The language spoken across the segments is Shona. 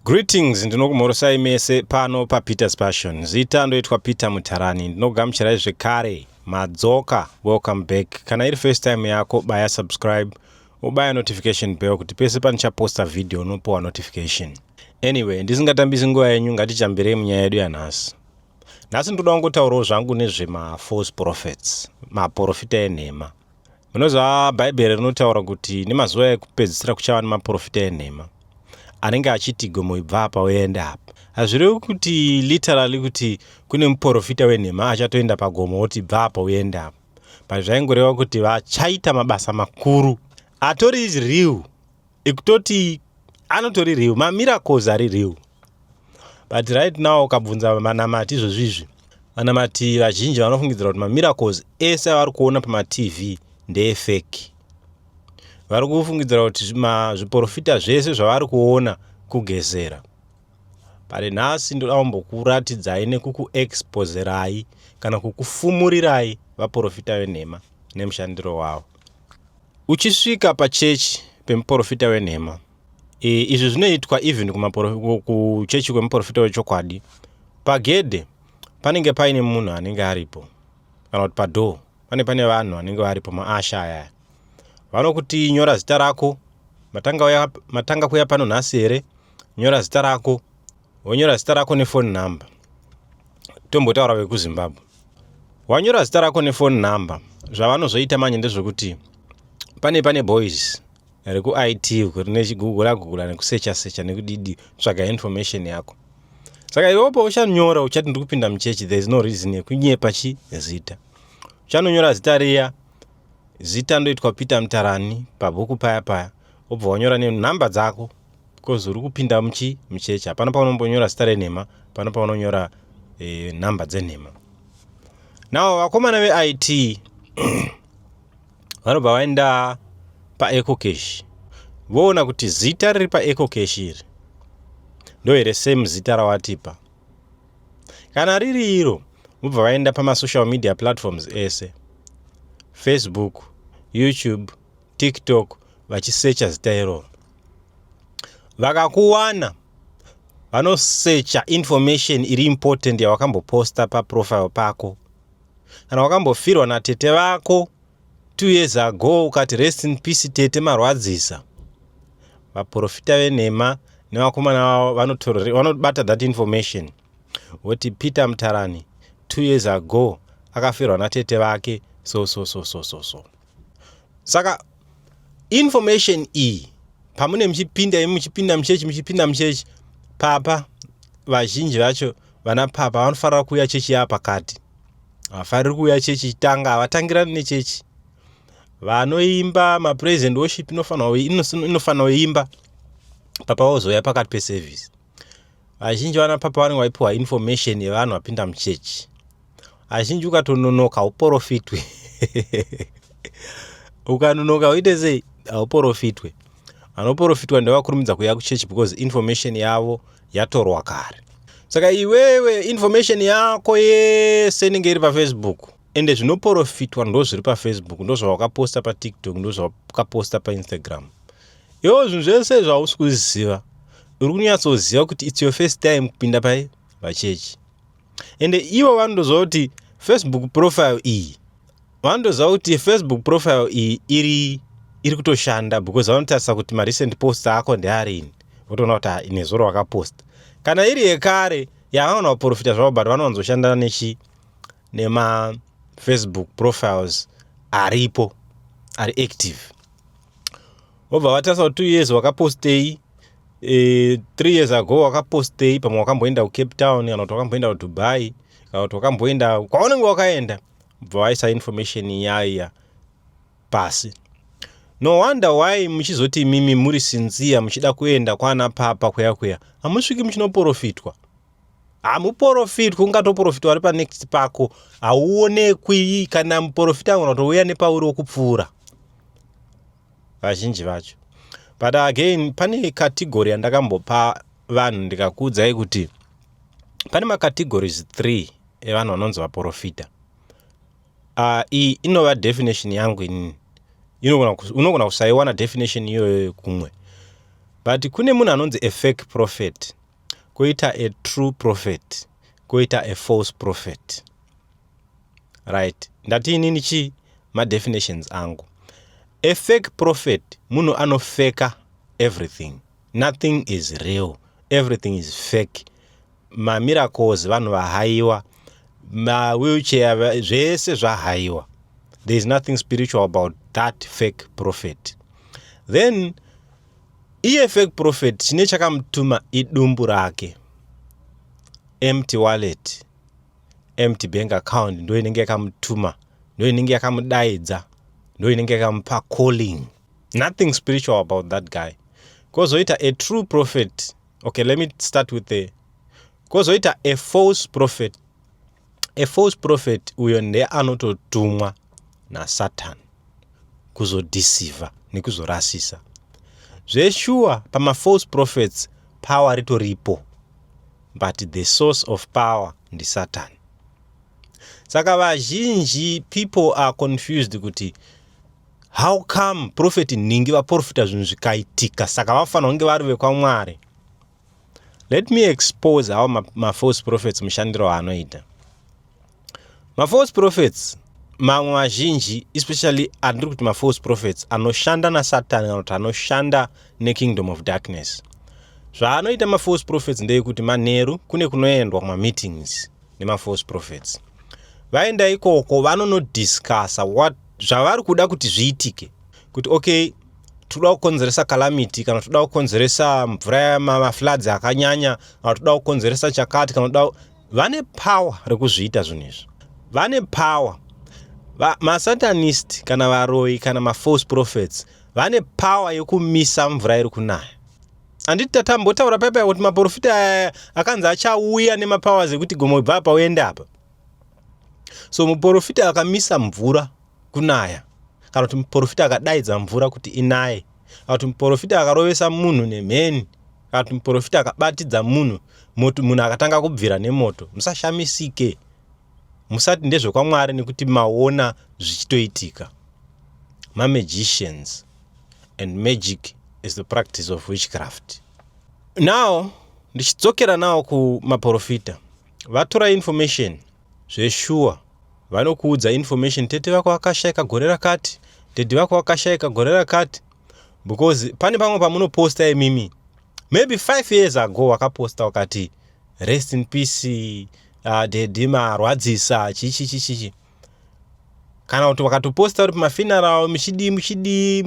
Greetings, ndinokumorosai mese pano paPeter's Passion. Zita ndoitwa Peter Mutarani. Ndinogamuchirai zvekare madzoka. Welcome back. Kana iri first time yako, baya subscribe, ubaya notification bell kuti pese panichaposta video unopiwa notification. Anyway, ndisingatambisi nguva yenyu, ngatichambirei munyaya yedu yanhasi. Nhasi ndoda kungotaurawo zvangu nezvema false prophets, maprofita enhema. Munoziva Bhaibheri rinotaura kuti nemazuva ekupedzisira kuchava nemaprofita enhema anenge achiti gomo ibva apa uenda apa. Hazvirevi kuti literally kuti kune muprofita wenhema achatoenda pagomo oti ibva apa uenda apa. But zvaingoreva kuti vachaita mabasa makuru atori real, ekutoti anotori real, miracles ari real. But right now ukabvunza vanamati izvozvizvi, vanamati vazhinji vanofungidzira kuti miracles ese vari kuona pama-TV ndeefeki. Vari kufungidzira kuti zviprofita zvese zvavari kuona kugezera. Pari nhasi ndoda kumbokuratidzai nekukuexposerai kana kukufumurirai vaprofita venhema nemushandiro wavo. Uchisvika pachechi pemuprofita wenhema, izvi zvinoitwa even kuchechi kwemuprofita wechokwadi, pagedhe panenge paine munhu anenge aripo, kana kuti padoo pane vanhu vanenge varipo, maasha aya. Vanokuti nyora zita rako, matanga kuya pano nhasi here, nyora zita rako, wonyora zita rako nefone number. Tombotaura vekuZimbabwe. Wanyora zita rako nefone number, zvavanozoita manje ndezvekuti pane boys reku-IT nechigugula nekusecha nekudidi tsvaga information yako. Saka iwopo uchanyora uchati ndikupinda muchechi, there is no reason yekunyepa zita. Uchanonyora zita riya, zita ndoitwa Peter Mutarani pabhuku paya, obva wanyora nenhamba dzako, because uri kupinda muchechi. Hapana paunombonyora zita renhema, hapana paunonyora nhamba dzenhema. Now vakomana ve-IT vanobva vaenda paEcocache, voona kuti zita riri paEcocache iri ndo here same zita rawatipa. Kana riri iro, vobva vaenda pama-social media platforms ese, Facebook, YouTube, TikTok, vachisecha zita iroro. Vakakuwana, vanosecha information iri important yawakamboposta paprofile pako. Kana wakambofirwa natete vako 2 years ago, ukati rest in peace tete marwadzisa. Vaprofita venhema nevakomana vavo vanobata that information. Woti Peter Mutarani 2 years ago akafirwa natete vake so. Saka information iyi pamune muchipinda muchechi papa, vazhinji vacho vana papa vanofarira kuuya chechi yapakati. Hafariri kuuya chechi chitanga, havatangirani nechechi. Vanoimba ma-praise and worship inofanira kuimba papa vozoya pakati peservice. Vazhinji vana papa vanenge vaipiwa information yevanhu vapinda muchechi. Vazhinji ukatononoka uporofitwe. Ukanonoka uite sei hauporofitwe. Vanoporofitwa ndevakurumidza kuuya kuchechi because information yavo yatorwa kare. Saka iwewe information yako yese inenge iri paFacebook, ende zvinoporofitwa ndo zviri paFacebook, ndo zvawakaposta paTikTok, ndo zvawakaposta paInstagram. Iwo zvinhu zvese zvausi kuziva, uri kunyatsoziva kuti it's your first time kupinda pachechi. Ende ivo vanoziva kuti Facebook profile iyi, vanoziva kuti Facebook profile iyi iri kutoshanda because vanotarisa kuti ma-recent posts ako ndearini. Votoona kuti inezoro wakaposta. Kana iri yekare yavana vaprofita zvavo, but vanowanzoshanda nema-Facebook profiles aripo, ari active. Vobva vatarisa kuti 2 years wakapostei, 3 years ago wakapostei, pamwe wakamboenda kuCape Town, kana kuti wakamboenda kuDubai, kana kuti wakamboenda kwaunenge wakaenda, bva vaisa information yaiya pasi. No wonder why muchizoti mimi muri sinzia muchida kuenda kwana papa kuya hamusviki muchinoporofitwa. Hamuporofitwi, ungatoporofitwa ari panext pako, hauonekwi. Kana muprofita angona kutouya nepauri wokupfuura vazhinji vacho. But again, pane category yandakambopa vanhu ndikakuudzai kuti pane ma-categories 3 evanhu vanonzi vaprofita. Iyi inova definition yangu inini. Unogona kusaiwana definition iyoyo kumwe. But kune munhu anonzi a fake prophet. koita a true prophet, koita a false prophet. Right? Ndati inini chi ma definitions angu. A fake prophet, munhu anofeka everything. Nothing is real. Everything is fake. Ma miracles vanhu vahaiwa, ma wheelchair zvese zvahaiwa. There is nothing spiritual about that fake prophet. Then iye fake prophet chine chakamutuma idumbu rake, empty wallet, empty bank account, ndo inenge yakamutuma, ndo inenge yakamudaidza, ndo inenge yakamupa calling. Nothing spiritual about that guy. Kozoita a true prophet. Okay, let me start with kozoita a false prophet. A false prophet uyo ndiye anototumwa na Satan kuzodeceiva nekuzorasisa. Zveshuwa pama false prophets power ritoripo, but the source of power ndi Satan. Saka vazhinji people are confused kuti how come prophet ningi vaprofita zvinhu zvikaitika saka vafanira kunge vari vekwamwari. Let me expose how ma false prophets mushandiro anoita. Ma false prophets mamwe mazhinji, especially andiri kuti ma false prophets anoshanda na Satan kana kuti anoshanda ne kingdom of darkness. Zvaanoita ma false prophets ndeyekuti manheru kune kunoendwa kuma meetings nema false prophets. Vaenda ikoko vanonodiscussa what zvavari kuda kuti zviitike, kuti okay, toda kukonzeresa calamity kana toda kukonzeresa mvura yamafloods akanyanya kana toda kukonzeresa chakati kana toda, vane power rekuzviita zvinhu izvi. Vane power. Ma-satanist kana varoi kana ma-false prophets vane power yekumisa mvura iri kunaya. Anditi tatambotaura paipai kuti maprofita akanzi achauya nemapowers ekuti gomo ibva apa uenda apa. So muprofita akamisa mvura kunaya, kana kuti muprofita akadaidza mvura kuti inaye, kana kuti muprofita akarovesa munhu nemheni, kana kuti muprofita akabatidza munhu, munhu akatanga kubvira nemoto, musashamisike. Musati ndezvekwamwari nekuti maona zvichitoitika. Ma-magicians and magic is the practice of witchcraft. Now, ndichidzokera nawo kumaprofita. Vatora information zveshuwa, vanokuudza information, tete vako vakashayika gore rakati, tete vako vakashayika gore rakati, because pane pamwe pamunoposta imimi maybe 5 years ago wakaposta wakati rest in peace, dedi marwadzisa chichi. Kana kuti wakatoposta uri pamafuneral muchidi,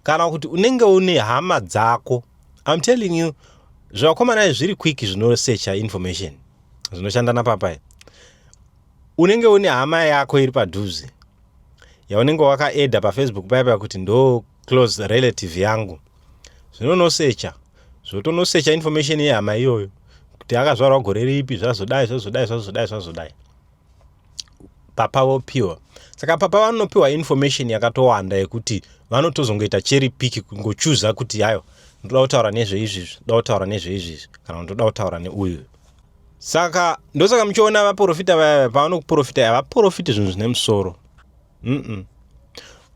kana kuti unenge une hama dzako. I'm telling you, zvakomana zviri quick zvinosearcha information zvinoshanda napapai. Unenge une hama yako iri padhuze yaunenge wakaedha paFacebook paipai kuti ndo close relative yangu, zvinonosearcha zvotonosearcha information yehama iyoyo kuti akazvarwa gore ripi, zvazodai papa vopiwa. Saka papa vanopiwa information yakatowanda yekuti vanotozongoita cherry pick kungochuza kuti hayo ndoda kutaura nezveizvi, ndoda kutaura nezveizvi, kana ndoda kutaura neuyu. Saka ndosaka muchiona vaprofita vaya pavanoprofita havaprofiti zvinhu zvine musoro.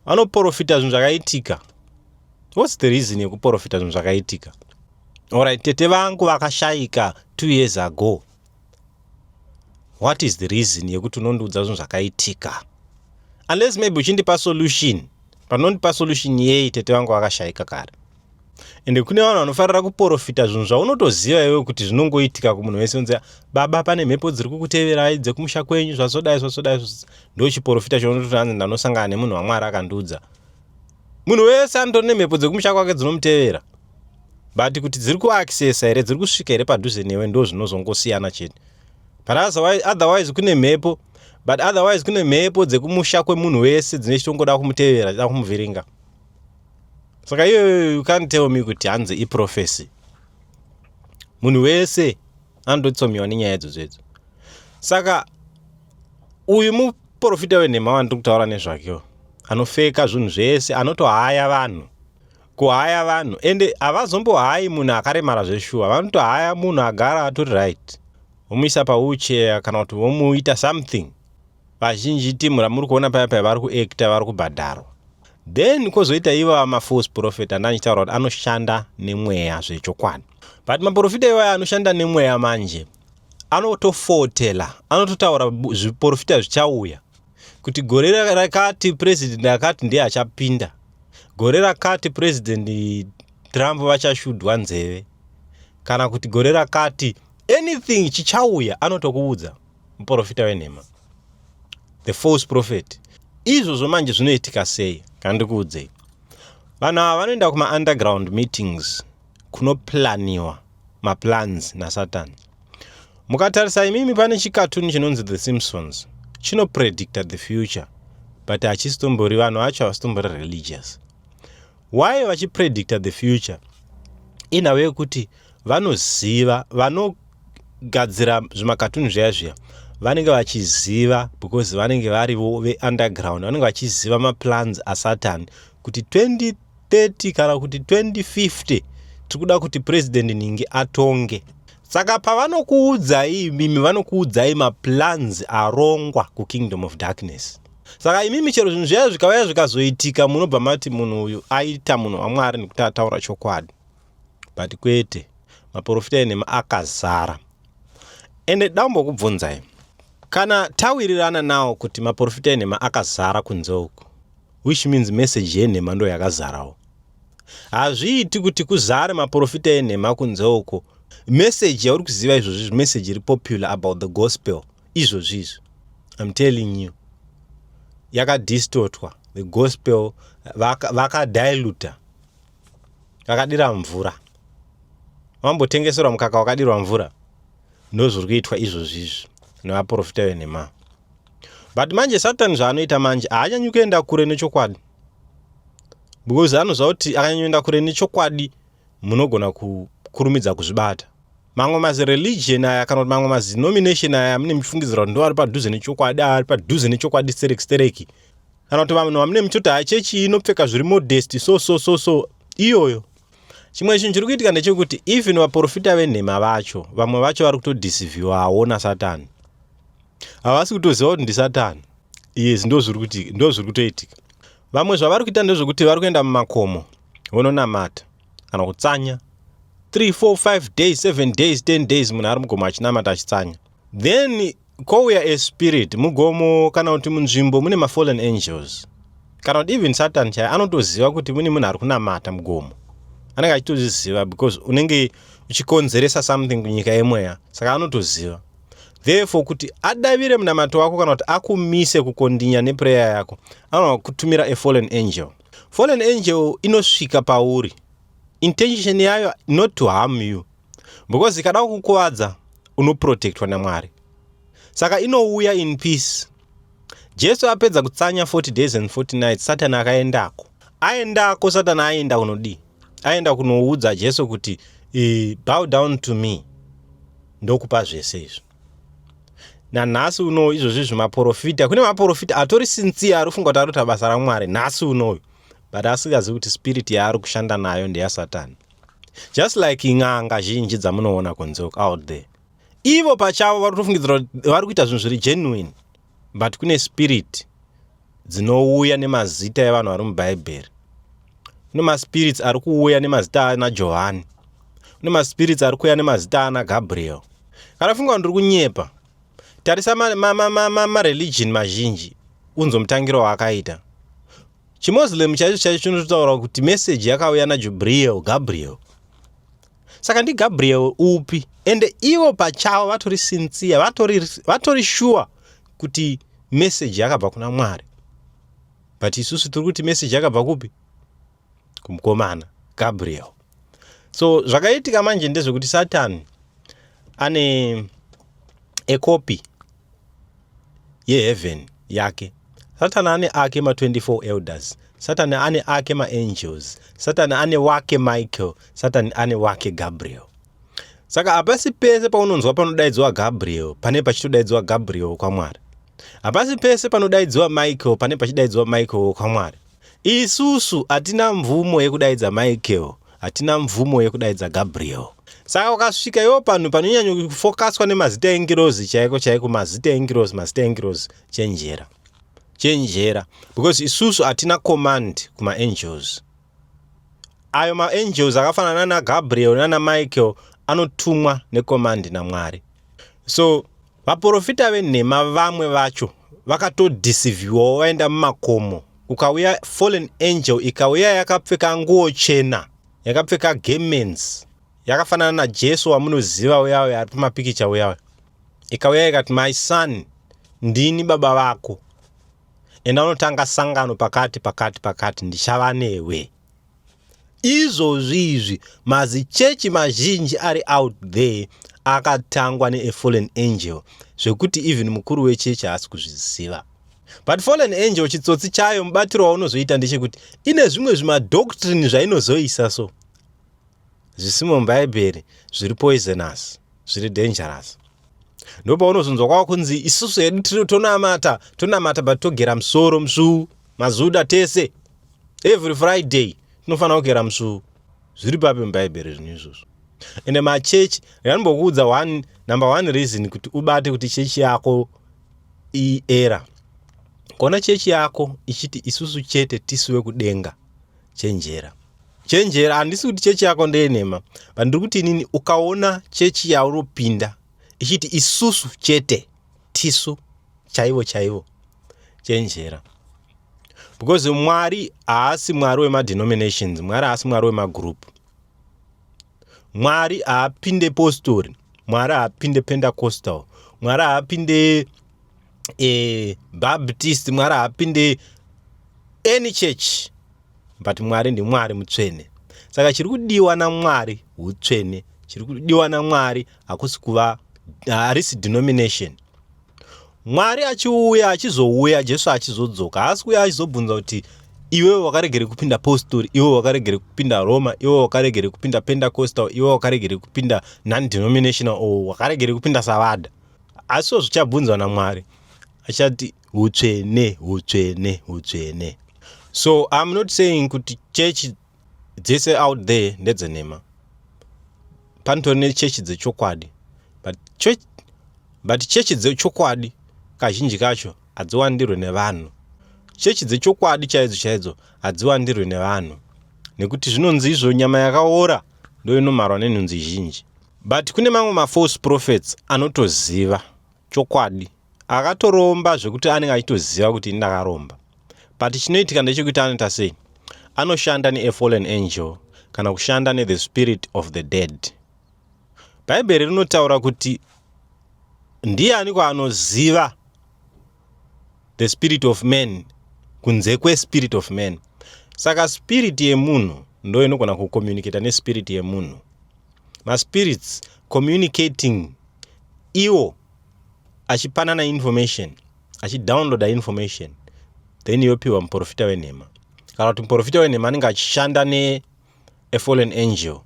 Vanoprofita zvinhu zvakaitika. What's the reason yekuprofita zvinhu zvakaitika? Alright, tete vangu vakashayika 2 years ago. What is the reason yekuti unondiudza zvinhu zvakaitika? Unless maybe uchindipa solution. Panondipa solution yei tete vangu vakashayika kare. Ende kune vanhu vanofarira kuprofita zvinhu zvaunotoziva iwe kuti zvinongoitika kumunhu wese, unzi baba pane mhepo dziri kukuteverai dzekumusha kwenyu zvazodai. Ndo chiprofita chaunototi hanzi ndanosangana nemunhu waMwari akandiudza. Munhu wese anotori nemhepo dzekumusha kwake dzinomutevera. But kuti dziri kuaccessa here, dziri kusvika here padhuze newe, ndo zvinozongosiyana chete. But otherwise kune mhepo, but otherwise kune mhepo dzekumusha kwemunhu wese dzine chitongoda kumutevera, dzida kumuvhiringa. Saka you can't tell me kuti hanzi iprofesi. Munhu wese andotsomiwa nenyaya idzodzo. Saka uyu muprofita wenhema wandiri kutaura nezvakewo, anofeka zvinhu zvese, anotohaya vanhu. Kuhaya vanhu, ende havazombohayi munhu akaremara zveshuwa, vanotohaya munhu agara atori right. Vomuisa pawheelchair kana kuti vomuita something. Vazhinji timu ramuri kuona paya vari kuacta, vari kubhadharwa. then kozoita iva ma-false prophet andanichitaura kuti anoshanda nemweya zvechokwadi. But maprofita iwaya anoshanda nemweya manje anotofotela, anototaura zviprofita zvichauya kuti gore rakati president akati ndiye achapinda, gore rakati president Trump vachashudwa nzeve, kana kuti gore rakati anything chichauya anotokuudza muprofita wenhema, the false prophet. Izvozvo manje zvinoitika sei? Kandikuudzei. Vanhu ava vanoenda kuma-underground meetings kunoplaniwa maplans naSatan. Mukatarisa imimi pane chikatuni chinonzi The Simpsons, chinopredicta the future, but hachisistombori, vanhu vacho havasitombori religious. Why vachipredicta the future? In a way kuti vanoziva, vanogadzira zvimakatuni zviya vanenge vachiziva, because vanenge varivo ve-underground, vanenge vachiziva maplans aSatan kuti 2030 kana kuti 2050 tikuda kuti president ningi atonge. Saka pavanokuudzai mimi vanokuudzai maplans arongwa kukingdom of darkness. Saka imimi chero zvinhu zviya zvikauya zvikazoitika munobva mati munhu uyu aita munhu waMwari nekuti ataura chokwadi. But kwete, maprofita enhema akazara. Ende ndambokubvunzai, kana tawirirana nawo kuti maprofita enhema akazara kunze uku, which means message yenhema ndo yakazarawo. Hazviiti kuti kuzare maprofita enhema kunze uko, message yauri kuziva izvozvi, message iri popular about the gospel izvozvi, I'm telling you, yakadistotwa. The gospel vakadiluta, vakadira mvura. Vambotengeserwa mukaka wakadirwa mvura, ndozviri kuitwa izvozvi nevaprofita venhema. But manje Satan zvaanoita manje haachanyi kuenda kure nechokwadi, because anoziva kuti akanyoenda kure nechokwadi munogona kukurumidza kuzvibata. Mamwe mazi-religion aya kana kuti mamwe mazi-denomination aya mune muchifungidzira kuti ndo ari padhuze nechokwadi, ari padhuze nechokwadi stereki. Kana kuti vanhu vamune muchoti chechi inopfeka zviri modest so iyoyo. Chimwe chinhu chiri kuitika ndechekuti even vaprofita venhema vacho, vamwe vacho vari kutodeceiviwawo naSatan. Havasi kutoziva kuti ndiSatan. Yes, ndo zviri kutoitika. Vamwe zvavari kuita ndezvekuti vari kuenda mumakomo vononamata kana kutsanya 3, 4, 5 days, 7 days, 10 days munhu ari mugomo achinamata achitsanya. Then kouya a spirit mugomo kana kuti munzvimbo mune ma-fallen angels, kana kuti even Satan chaiye anotoziva kuti mune munhu ari kunamata mugomo. Anenge achitozviziva because unenge uchikonzeresa something kunyika yemweya, saka anotoziva. Therefore kuti adavire munamato wako kana kuti akumise kukondinya neprayer yako, anokutumira a fallen angel. Fallen angel inosvika pauri, intention yayo not to harm you, because ikada kukuwadza unoprotectwa naMwari. Saka inouya in peace. Jesu apedza kutsanya 40 days and 40 nights, Satan akaendako. Aendako Satan aenda kunodi, aenda kunoudza Jesu kuti bow down to me, ndokupa zvese izvo. Nanhasi uno izvozvi maprofita, kune maprofita atori sincere ari kufunga kuti arikuita basa raMwari nhasi unoyu, but asingazivi kuti spirit yaari kushanda nayo ndeyaSatan. Just like n'anga zhinji dzamunoona kunze out there, ivo pachavo vari kutofungidzira kuti vari kuita zvinhu zviri genuine, but kune spirit dzinouya nemazita evanhu vari mubhaibheri. Kune maspirits ari kuuya nemazita ana Johani, kune maspirits ari kuuya nemazita ana Gabriel. Kana funga ndiri kunyepa, tarisa ma-religion mazhinji unzomutangiro waakaita. Chimuslim chaicho chinotaura kuti message yakauya naGabriel. Saka ndi Gabriel upi? Ende ivo pachavo vatori sincere, vatori sure kuti message yakabva kuna Mwari. But isusu tiri kuti message yakabva kupi? Kumukomana Gabriel. So zvakaitika manje ndezvekuti Satan ane a copy yeheaven yake. Satan ane ake ma-24 elders, Satan ane ake ma-angels, Satan ane wake Michael, Satan ane wake Gabriel. Saka hapasi pese paunonzwa panodaidzwa Gabriel pane pachitodaidzwa Gabriel kwaMwari. Hapasi pese panodaidzwa Michael pane pachidaidzwa Michael kwaMwari. Isusu hatina mvumo yekudaidza Michael, hatina mvumo yekudaidza Gabriel. Saka ukasvika iwo panhu panonyanya kufokaswa nemazita engirozi chaiko mazita engirozi chenjera. chenjera, because isusu hatina command kuma angels. Ayo ma angels akafanana na Gabriel nana Michael anotumwa necommand naMwari. So vaprofita venhema vamwe vacho vakatodeceiviwa, vaenda mumakomo, ukauya fallen angel ikauya yakapfeka nguo chena, yakapfeka garments yakafanana naJesu wamunoziva uyawe ari pamapikicha uyawe, ikauya ikati my son ndini baba vako, enda unotanga sangano pakati ndichava newe. Izvozvi mazichechi mazhinji ari out there akatangwa ne-fallen angel zvekuti even mukuru wechechi haasi kuzviziva. But fallen angel chitsotsi chayo mubatiro waunozoita ndechekuti ine zvimwe zvimadoctrine zvainozoisa, so zvisimo mubhaibheri zviri poisonous, zviri dangerous. Ndopaunozonzwa kwavo kunzi isusu hedu tonamata but togera musoro musvuu, mazuda tese, every Friday tinofanira kugera musvuu. Zviri papi mubhaibheri zvinhu izvozvo. Ende machechi yanombokuudza number one reason kuti ubate kuti chechi yako iera. Kona chechi yako ichiti isusu chete tisiwe kudenga, chenjera. Handisi kuti chechi yako ndeyenhema, but ndiri kuti inini ukaona chechi yauropinda ichiti isusu chete tisu chaivo, chenjera. Because Mwari haasi Mwari wemadenominations, Mwari haasi Mwari wemagroup. Mwari haapinde apostori, Mwari haapinde Pentecostal, Mwari haapinde Baptist, Mwari haapinde any church, but Mwari ndiMwari mutsvene. Saka chiri kudiwa naMwari utsvene, chiri kudiwa naMwari harisi denomination. Mwari achizouya Jesu achizodzoka, haasi kuuya achizobvunza kuti iwe wakaregere kupinda apostori, iwe wakaregere kupinda Roma, iwe wakaregere kupinda Pentecostal, iwe wakaregere kupinda non-denominational, o wakaregere kupinda Savada. Asi zvichabvunzwa naMwari, achati utsvene. So I'm not saying kuti church dzese out there ndedzenhema. Panotori nechechi dzechokwadi, but chechi dzechokwadi kazhinji kacho hadziwandirwe nevanhu. Chechi dzechokwadi chaidzo hadziwandirwe nevanhu, nekuti zvinonzi izvo nyama yakaora ndo inomharwa nenhunzi zhinji. But kune mamwe ma-false prophets anotoziva chokwadi, akatoromba zvekuti anenge achitoziva kuti ndakaromba. But chinoitika ndechekuti anoita sei? Anoshanda ne-fallen angel kana kushanda ne-the spirit of the dead. Bhaibheri rinotaura kuti ndiani anoziva the spirit of man kunze kwespirit of man. Saka spirit yemunhu ndo inogona kucommunicata nespirit yemunhu. Maspirits communicating, iwo achipanana information, achidownloada information, then yopiwa muprofita wenhema. Kana kuti muprofita wenhema anenge achishanda ne-fallen angel,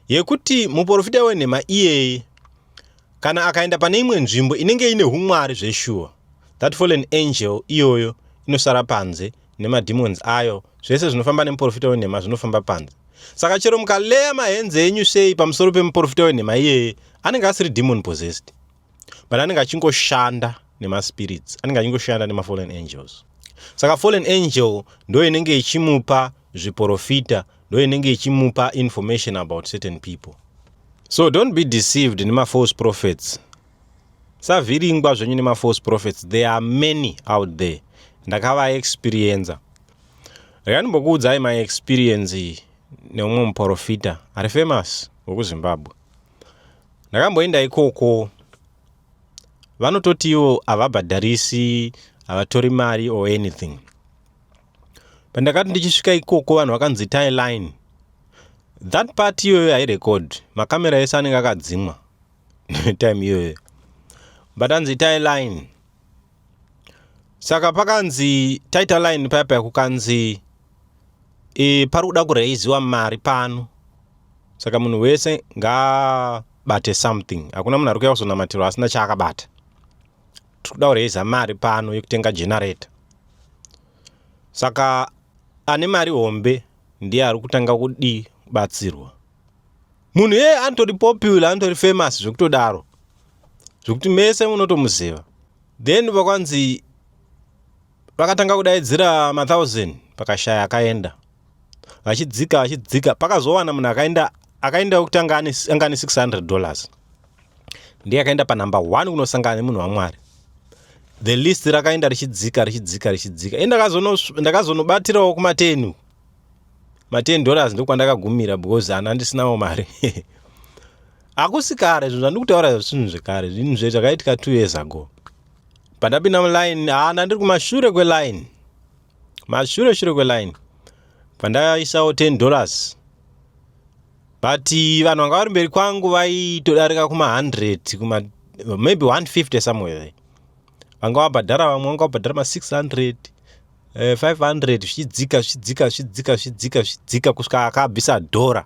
yekuti muprofita wenhema iyeye kana akaenda pane imwe nzvimbo inenge ine humwari zveshuwa, that fallen angel iyoyo inosara panze nemademons ayo, zvese zvinofamba nemuprofita wenhema zvinofamba panze. Saka chero mukaleya mahenze enyu sei pamusoro pemuprofita wenhema iyeye, anenge asiri demon possessed, but anenge achingoshanda nemaspirits, anenge achingoshanda nemafallen angels. Saka fallen angel ndo inenge ichimupa zviprofita, ndo inenge ichimupa information about certain people. So don't be deceived nema-false prophets. Savhiringwa zvenyu nema-false prophets. There are many out there. Ndakava experience. Rekanimbokuudzai my experience neumwe muprofita ari famous wekuZimbabwe. Ndakamboenda ikoko, vanototi ivo havabhadharisi, havatori mari or anything. Pandakati ndichisvika ikoko vanhu vakanzi tie line. That part iyoyo hairecord, makamera ese anenge akadzimwa time iyoyo, but anzi tie line. Saka pakanzi title line paya kukanzi pari kuda kuraiziwa mari pano, saka munhu wese ngabate something. Hakuna munhu ari kuuya kuzonamatira asina chaakabata. Tiri kuda kuraiza mari pano yekutenga generator. Saka ane mari hombe ndiye ari kutanga kubatsirwa. Munhu antori popular, antori famous zvekutodaro, zvekuti mese munotomuziva. Then vakwanzi vakatanga kudaidzira 1000 pakashaya akaenda vachidzika pakazowana munhu akaenda kutanga anga ne $600 ndiye akaenda panumber 1 kunosangana nemunhu waMwari. The list rakaenda richidzika ndakazonobatirawo kuma $10 ndokwandakagumira because hana ndisinawo mari. Akusi kare zvinhu zvandikutaura zvinhu zvekare zvinhu zvakaitika 2 years ago. Pandapinda muline ndandiri kumashure kweline mashure kweline pandaisawo $10 but vanhu vanga vari mberi kwangu vaitodarika kuma 100 maybe 150 somewhere there. Vanga vabhadhara vamwe vanga vabhadhara ma600 500 zvichidzika kusvika akabvisa $1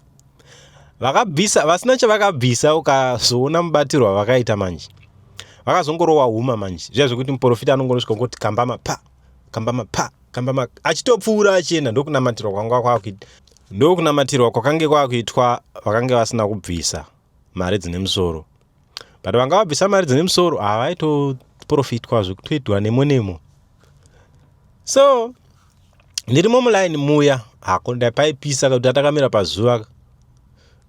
vakabvisa vasina chavakabvisa. Ukazoona mubatiro wavakaita manje vakazongorowa huma manje zviya zvekuti muprofita anongonosvika ngoti kambama achitopfuura achienda. Ndokunamatirwa kwakange kwakuitwa vakange vasina kubvisa mari dzine musoro, but vanga vabvisa mari dzine musoro vaitoprofitwa zvekutoitwa nemo. So ndirimo muline muya hako ndapaipisa kuti atakamira pazuva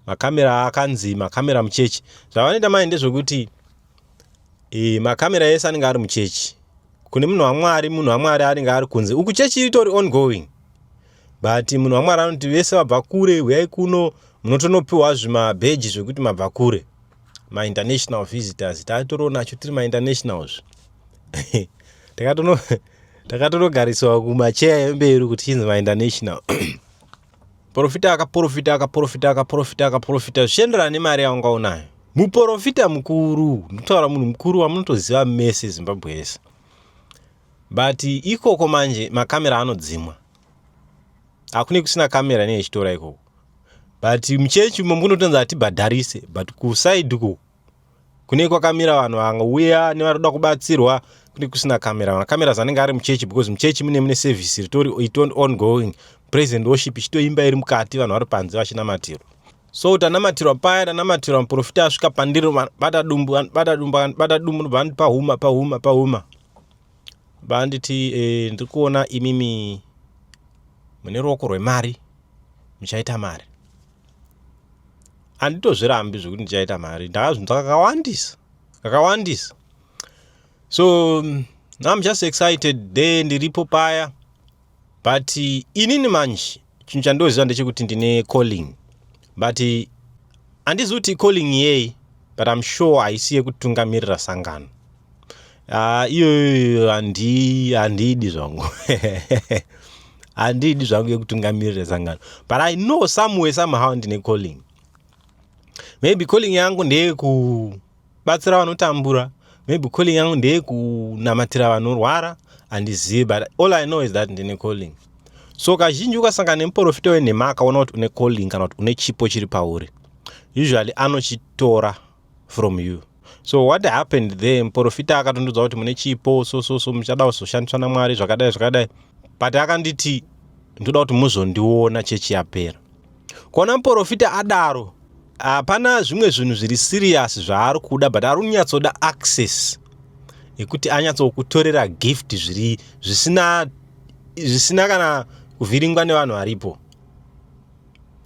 makamera akanzi makamera muchechi. Zvavanoita manje ndezvekuti makamera ese anenge ari muchechi. Kune munhu waMwari anenge ari kunze. Uku chechi itori ongoing. But munhu waMwari anoti vese vabva kure uyai kuno munotonopiwa zvimabheji zvekuti mabva kure. Ma-international visitors. Tatoro nacho tiri ma-internationals. Takatonogariswa kumacheya emberi kuti chinzi ma-international. Profita akaprofita zvichienderana nemari yaunga unayo. Muprofita mukuru ndotaura munhu mukuru wamunotoziva mese Zimbabwe yese. But ikoko manje makamera anodzimwa. Hakune kusina kamera neyechitora ikoko. But muchechi munotonza atibhadharise, but kuside uko kune kwakamira vanhu vangauya nevanoda kubatsirwa kune kusina kamera. Makamera zanenge ari muchechi because muchechi mune service ritori ongoing. Present worship ichitoimba iri mukati vanhu vari panze vachinamatirwa. So utanamatirwa paya tanamatirwa muprofita asvika pandiro bata dumbu bandi pahuma banditi ndiri kuona imimi mune ruoko rwemari muchaita mari. Handitozvirambi zvekuti ndichaita mari. Ndakazvinzwa kakawandisa. So I'm just excited there ndiripo paya. But inini manje chinhu chandoziva ndechekuti ndine calling. But handizuti calling yei, but I'm sure haisi yekutungamirira sangano. Iyo handidi zvangu. Handidi zvangu yekutungamirira sangano. But I know somewhere somehow ndine calling. Maybe calling yangu ndeye kubatsira vanotambura. Maybe calling yangu ndeye kunamatira vanorwara. Handizivi, but all I know is that ndine calling. So kazhinji ukasangana nemuprofita wenhema akaona kuti une calling kana kuti une chipo chiri pauri, usually anochitora from you. So what happened there, muprofita akatondudza kuti mune chipo so muchada kuzoshandiswa naMwari zvakadai. But akanditi ndoda kuti muzondiona chechi yapera. Kuona muprofita adaro hapana zvimwe zvinhu zviri serious zvaari kuda, but ari kunyatsoda access yekuti anyatsokutorera gift zvisina kana kuvhiringwa nevanhu varipo.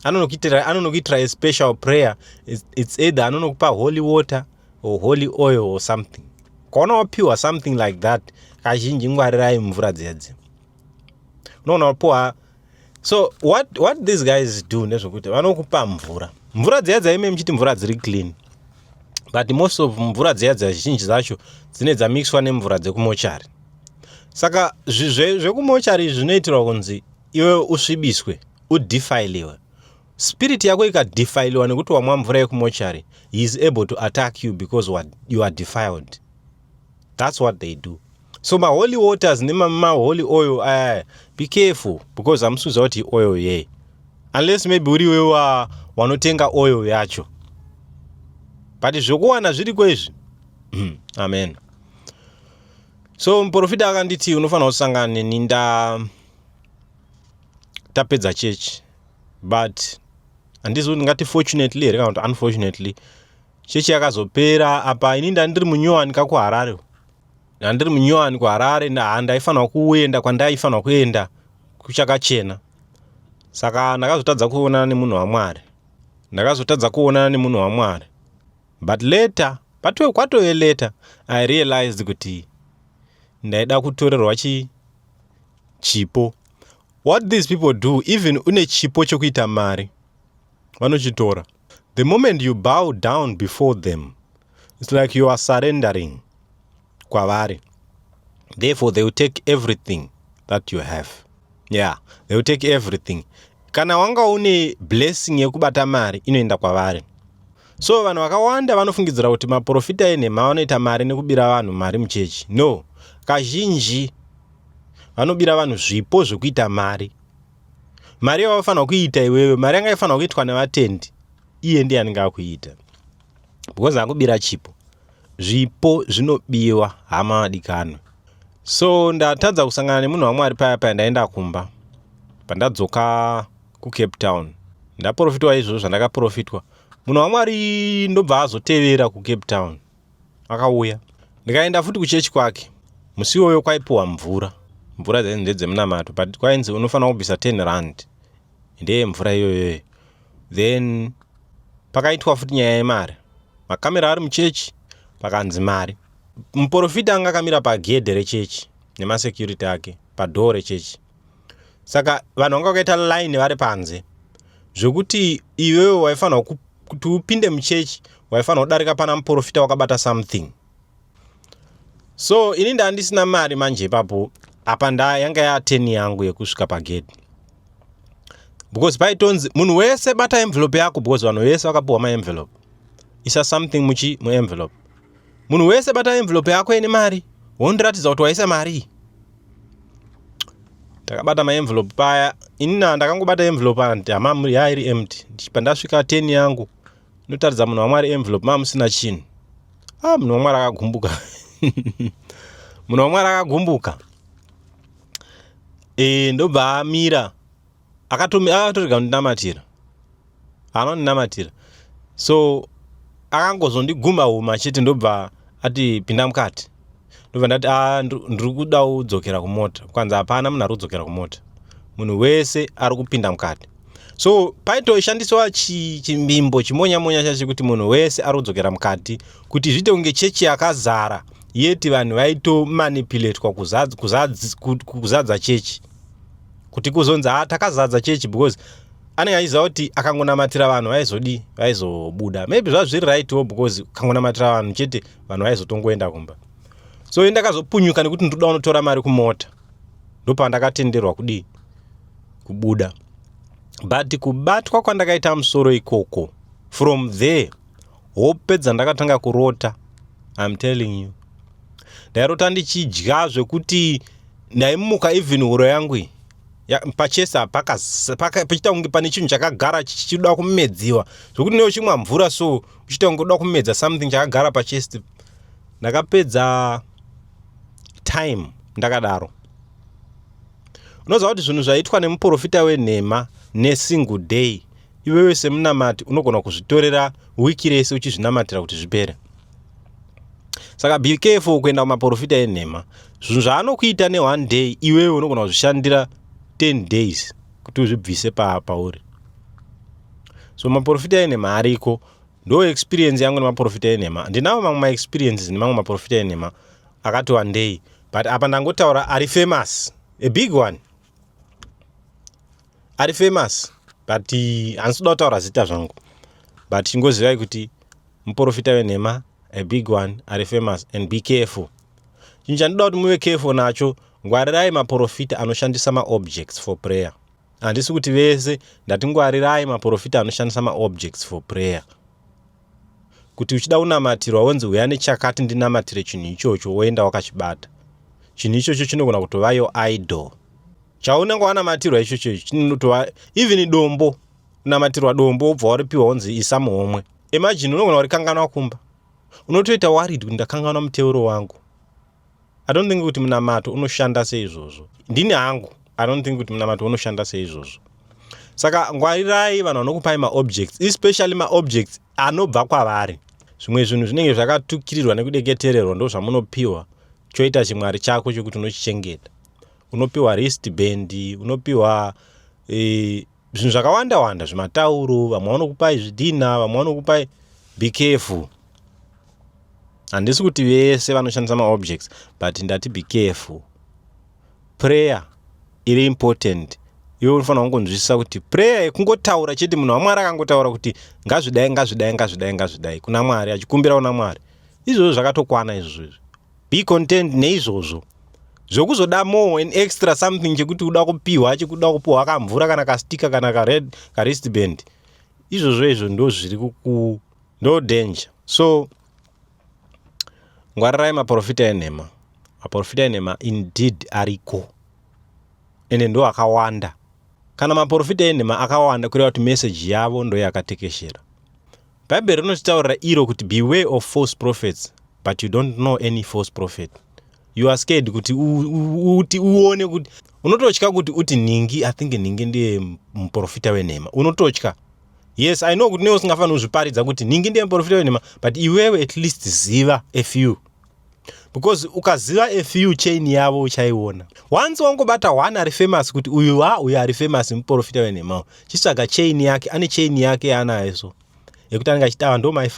Anonokuitira a special prayer. It's either anonokupa holy water or holy oil or something. Kaona wapiwa something like that, kazhinji ngwarirai mvura dzedze. Unoona wapiwa. So what these guys do ndezvokuti vanokupa mvura dzedze ime mchiti mvura dziri clean. But most of mvura dzedze zhinji zacho dzine dzamixwa nemvura dzekumochari. Saka zvekumochari zvinoitirwa kunzi iwe usvibiswe, udefiliwe. Spirit yako ikadefiliwa nekuti wamwa mvura yekumochari, he is able to attack you because you are defiled. That's what they do. So my holy waters my holy oil, be careful because I'm suza kuti oil ye. Unless maybe uriwe wanotenga oil yacho. But zvokuwana zviri kwezvi. Amen. So muprofita akanditi unofanira kusangana neni tapedza church. But handizo ndingati fortunately here kana kuti unfortunately church yakazopera apa ini ndandiri munyowani kakuHarare. ndiri munyowani kuHarare ndaifanira kuenda kwandaifanira kuenda kuchakachena. Saka ndakazotadza kuonana nemunhu waMwari. But later, kwatove later, I realized kuti ndaida kutorerwa chipo. What these people do, even une chipo chokuita mari, vanochitora. The moment you bow down before them, it's like you are surrendering kwavari. Therefore, they will take everything that you have. Yeah, they will take everything. Kana wanga une blessing yekubata mari, inoenda kwavari. So, vanhu vakawanda vanofungidzira kuti maprofita enhema vanoita mari nekubira vanhu mari muchechi. No, kazhinji vanobira vanhu zvipo zvekuita mari. Mari yavafanira kuita iwewe, mari yanga ifanira kuitwa nevatendi, iye ndiye anenge akuita. Because akubira chipo. Zvipo zvinobiwa hama madikano. So ndatadza kusangana nemunhu waMwari paya ndaenda kumba. Pandadzoka kuCape Town. Ndaprofitwa izvo zvandakaprofitwa. Munhu waMwari ndobva azotevera kuCape Town. Akauya. Ndikaenda futi kuchechi kwake. Musi iwoyo kwaipiwa mvura. Mvura ndedzemunamato, but kwainzi unofanira kubvisa 10 rand. Ndeye mvura iyoyo. Then pakaitwa futi nyaya yemari. Makamera ari muchechi, pakanzi mari. Muprofita anga akamira pagedhe rechechi nemasecurity ake, padoo rechechi. Saka vanhu vanga vakaita line vari panze. Zvokuti iwewe waifanira kuti upinde muchechi, waifanira kudarika pana muprofita wakabata something. So ini ndandisina mari manje ipapo. Apa yanga ya 10 yangu yekusvika pagedhe. Because paitonzi munhu wese bata envelope yako, because vanhu vese vakapiwa maenvelope. Isa something muenvelope. Munhu wese bata envelope yako ine mari. Wondiratidza kuti waisa mari. Ndakabata maenvelope paya. Inina ndakangobata envelope anti amamu yairi empty. Ndipandasvika 10 yangu. Ndotaridza munhu waMwari envelope mamusina chinhu. Munhu waMwari akagumbuka. Munhu waMwari akagumbuka. Ndobva amira. Akatorega kundinamatira. Anondinamatira. So akangozondiguma chete ndobva ati pinda mukati. Ndobva ndati ndiri kuda kudzokera kumota. Kwanza hapana munhu ari kudzokera kumota. Munhu wese ari kupinda mukati. So paitoshandiswa chimbimbo chimonya chacho kuti munhu wese ari kudzokera mukati kuti zviite kunge chechi yakazara. Yeti vanhu vaito manipulatwa kuzadza chechi. Kuti kuzonzi takazadza chechi because anenge achiziva kuti akangonamatira vanhu vaizobuda. Maybe zvazviri rightwo because kangonamatira vanhu chete vanhu vaizotongoenda kumba. So ndakazopunyuka nekuti ndoda kunotora mari kumota. Ndopandakatenderwa kubuda. But kubatwa kwandakaita musoro ikoko, from there hope dzandakatanga kurota, I'm telling you. Ndairota ndichidya zvekuti ndaimuka even huro yangu pachesa pachiita kunge pane chinhu chakagara chichida kumedziwa. Zvokuti ndochimwa mvura so uchiita kunge uda kumedza something chakagara pachest. Ndakapedza time ndakadaro. Unoziva kuti zvinhu zvaitwa nemuprofita wenhema nesingle day, iwewe semunamati unogona kuzvitorera wiki rese uchizvinamatira kuti zvipere. Saka be careful kuenda kumaprofita enhema. Zvinhu zvaanokuita ne1 day, iwewe unogona kuzvishandira 10 days kuti uzvibvise pauri. So maprofita enhema ariko. Ndo experience yangu nemaprofita enhema. Ndinawo mamwe experiences nemamwe maprofita enhema akati 1 day, but apa ndangotaura ari famous, a big one. Ari famous, but handisi kutaura zita zvangu. But chingozivai kuti muprofita wenhema, a big one, ari famous, and be careful. Chinhu chandinoda kuti muve careful nacho, ngwarirai maprofita anoshandisa maobjects for prayer. Handisi kuti vese, ndati ngwarirai maprofita anoshandisa maobjects for prayer. Kuti uchida kunamatirwa wonzi uya nechakati ndinamatire chinhu ichocho woenda wakachibata. Chinhu ichocho chinogona kutova yo idol. Chaunenge wanamatirwa ichocho chinotova even dombo. Unamatirwa dombo ubva waripiwa wonzi isa muhomwe. Imagine unogona kurikanganwa kumba. Unotoita worried kuti ndakanganwa muteuro wangu. I don't think kuti munamato unoshanda seizvozvo. Ndini hangu, I don't think kuti munamato unoshanda seizvozvo. Saka ngwarirai vanhu vanokupai maobjects, especially maobjects anobva kwavari. Zvimwe zvinhu zvinenge zvakatukirirwa nekudeketererwa ndo zvamunopiwa. choita chimwari chako chokuti unochichengeta. Unopiwa wristband, unopiwa zvinhu zvakawanda wanda, zvimatauro, vamwe vanokupai zvidhina, vamwe vanokupai. Be careful. Handisi kuti vese vanoshandisa maobjects, but ndati be careful. Prayer iri important. Iwe unofanira kungonzwisisa kuti prayer yekungotaura chete, munhu waMwari akangotaura kuti ngazvidai kuna Mwari, achikumbira kuna Mwari, izvozvo zvakatokwana izvozvo. Be content neizvozvo. Zvokuzoda more and extra something chekuti uda kupiwa, chekuda kupiwa kamvura kana kastika kana ka wristband, izvozvo ndo zviri ndo danger. So ngwarirai maprofita enhema. Maprofita enhema indeed ariko, ende ndo akawanda. Kana maprofita enhema akawanda, kureva kuti message yavo ndo yakatekeshera. Bhaibheri rinotitaurira iro kuti beware of false prophets, but you don't know any false prophet. You are scared kuti uone kuti unototya kuti uti ningi, I think ningi ndiye muprofita wenhema. Unototya. Yes, I know kuti newe usingafanira kuzviparidza kuti ningi ndiye muprofita wenhema, but iwewe at least ziva a few. Because ukaziva a few chain yavo uchaiona. Once wangobata one ari famous kuti uyu ari famous muprofita wenhema, chitsvaga chain yake, ane chain yake anayo so. Yekuti anenge achitaura ndo my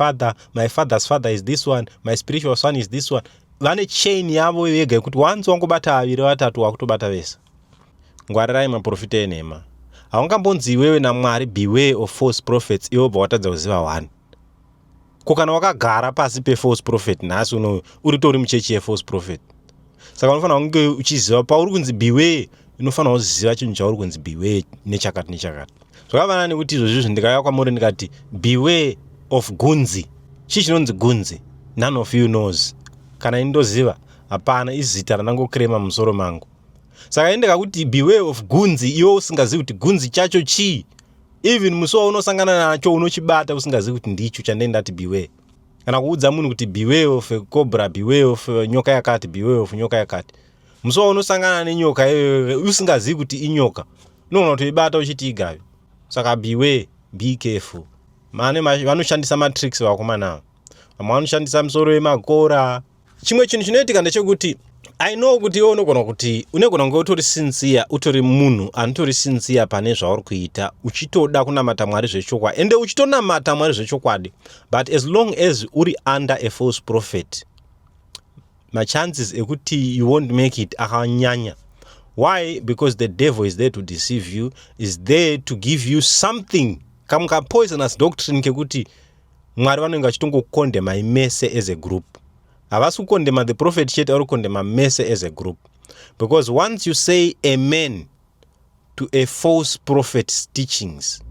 father's father is this one, my spiritual son is this one. Vane chain yavo vega yekuti once wangobata aviri vatatu wakutobata vese. Ngwarirai maprofita enhema. Haungambonzi iwewe naMwari beware of false prophets iwe bva watadza kuziva one. Kana wakagara pasi pe false prophet nhasi uritori muchechi ye false prophet. Saka unofanira kunge uchiziva pauri kunzi beware, unofanira kuziva chinhu chauri kunzi beware nechakati. Zvakafanana nekuti izvozvo ndikauya kwamuri ndikati beware of gunzi. Chii chinonzi gunzi? None of you knows. Kana indoziva, hapana, izita randangokrema musoro mangu. Saka indikakuti beware of gunzi, iwe usingazivi kuti gunzi chacho chii. Even musuwa unosangana nacho unochibata usingazivi kuti ndicho chandendati beware. Kana kuudza munhu kuti beware of a cobra, beware of nyoka yakati, beware of nyoka yakati. Musuwa unosangana nenyoka usingazivi kuti inyoka, unogona kutoibata uchiti igavi. Saka beware, be careful. Vanoshandisa matricks vakomana. Vamwe vanoshandisa musoro wemakora. Chimwe chinhu chinoitika ndechekuti I know kuti iwe unogona kunge utori sincere, utori munhu anotori sincere pane zvauri kuita, uchitoda kunamata Mwari zvechokwadi, ende uchitonamata Mwari zvechokwadi, but as long as uri under a false prophet, chances ekuti you won't make it akanyanya. Why? Because the devil is there to deceive you, is there to give you something, kamuka poisonous doctrine kekuti Mwari vanenge vachitongokondema imese as a group. Havasi kukondema the prophet chete, vari kukondema mese as a group. Because once you say amen to a false prophet's teachings,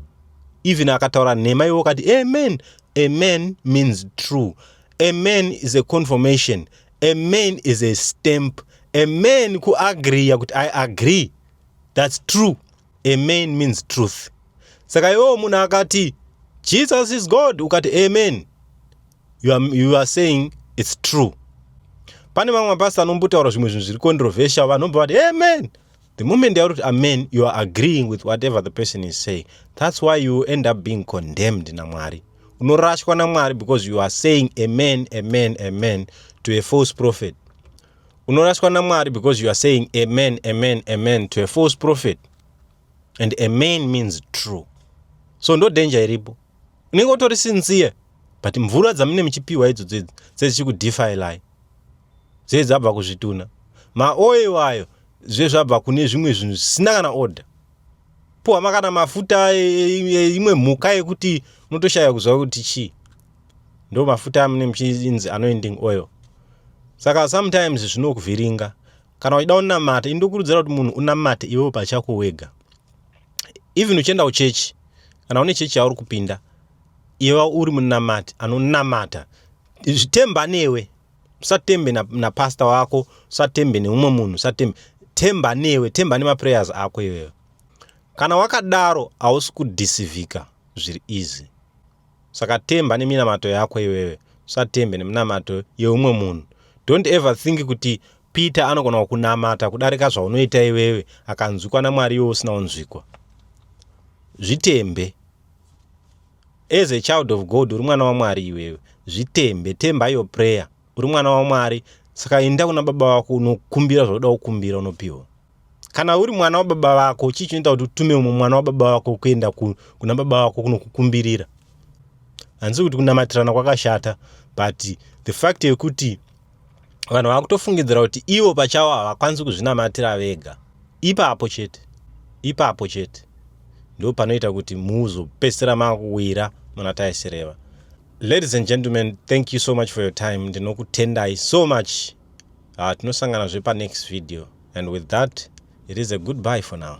even akataura nhema iwo kati amen, amen means true. Amen is a confirmation. Amen is a stamp. Amen ku agree yakuti I agree, that's true. Amen means truth. Saka iwo munhu akati Jesus is God, ukati amen, you are saying it's true. Pane mamwe mapasta anombotaura zvimwe zvinhu zviri controversial, vanombo vati amen. The moment they are amen, you are agreeing with whatever the person is saying. That's why you end up being condemned naMwari. Unorashwa naMwari because you are saying amen, amen, amen to a false prophet. Unorashwa naMwari because you are saying amen, amen, amen to a false prophet. And amen means true. So no danger iripo. Unenge utori sincere, but mvura dzamune muchipiwa idzo dzichikudefile. Dzabva kuzvituna. Maoil ayo zvezvabva kune zvimwe zvinhu zvisina kana order. Po makana mafuta imwe mhuka yekuti unotoshaya kuziva kuti chii. Ndo mafuta amune muchinzi anoending oil. Saka sometimes zvinokuvhiringa. Kana uchida kunamata, indokurudzira kuti munhu unamate iwe pachako wega. Even uchienda kuchechi, kana une chechi yauri kupinda, iwe uri munamati anonamata, temba newe. Usatembe na pastor wako, usatembe neumwe munhu, temba newe, temba nema prayers ako iwewe. Kana wakadaro hausi kudeceivika zviri easy. Saka temba neminamato yako iwewe, usatembe neminamato yeumwe munhu. Don't ever think kuti Peter anogona kunamata kudarika zvaunoita iwewe akanzwikwa naMwari iwe usina kunzwikwa. Zvitembe. As a child of God, uri mwana waMwari iwewe. Zvitembe, temba your prayer. Uri mwana waMwari, Saka enda kuna baba wako unokumbira zvoda kukumbira unopiwa. Kana uri mwana wa baba wako chichinoita kuti utume mwana wa baba wako kuenda kuna baba wako kunokukumbirira. Hanzi kuti kunamatirana kwakashata, but the fact yekuti vanhu vakutofungidzira kuti ivo pachavo havakwanisi kuzvinamatira vega, ipapo chete ndo panoita kuti muzopedzisira makuwira muna Taisireva. Ladies and gentlemen, thank you so much for your time. Ndinokutendai so much. Tinosangana zvepa next video, and with that, it is a goodbye for now.